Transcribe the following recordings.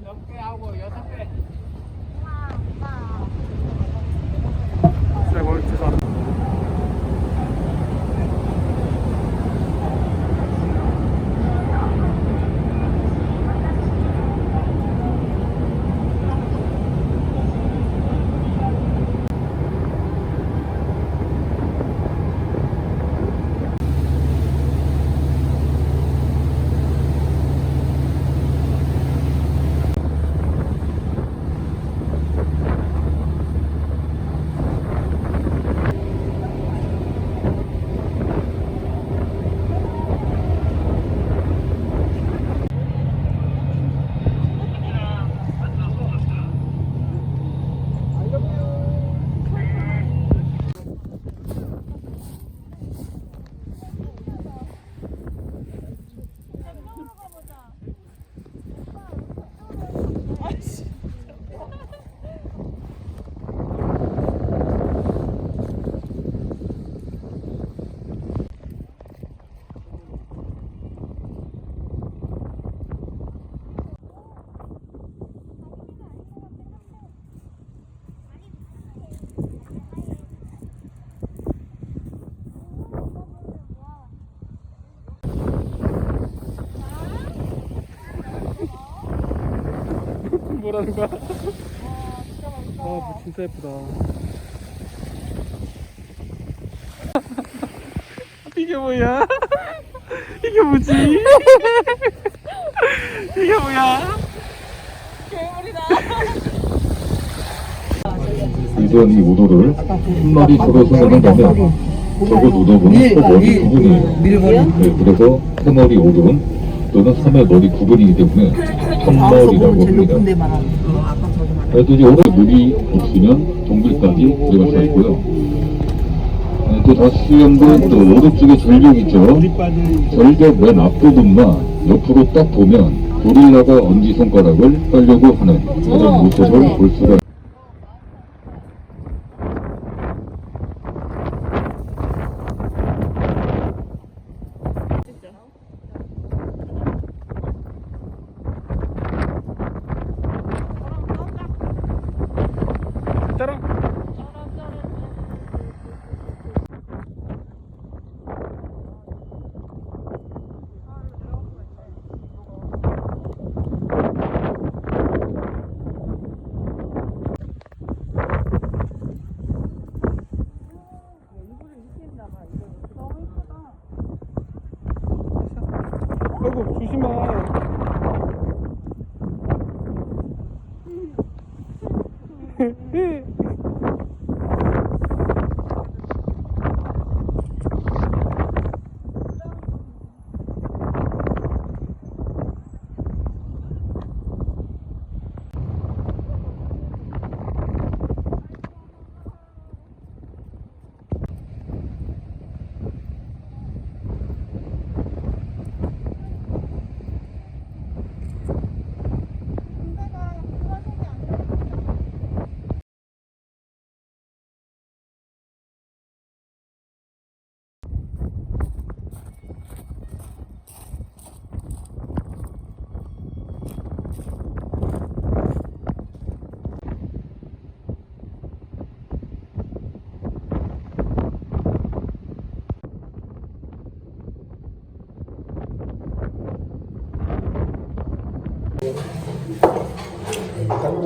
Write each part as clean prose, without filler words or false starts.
몇 개 하고 6개. 뭐라는 거야? 아, 진짜 예쁘다. 이게 뭐야? 이게 뭐지? 이게 뭐야? 이전 이 우도를 한 마리 들어서 나간다면 저거 우도분은 또 머리 구분이에요. 네, 그래서 세머리 우도는 또는 3의 머리 구분이기 때문에 천머리라고 합니다. 그래도 이제 오래 물이 없으면 동굴까지 들어갈 수 있고요. 또 다시 수영도 또 오른쪽에 절벽 있죠. 절벽 맨 앞부분만 옆으로 딱 보면 고릴라가 엄지손가락을 빨려고 하는 그런 모습을 볼 수가 있습니다. 아이고, 조심해.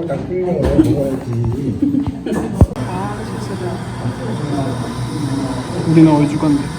딱 끓는 거 먹어야지. 우리는 어디 줄 건데?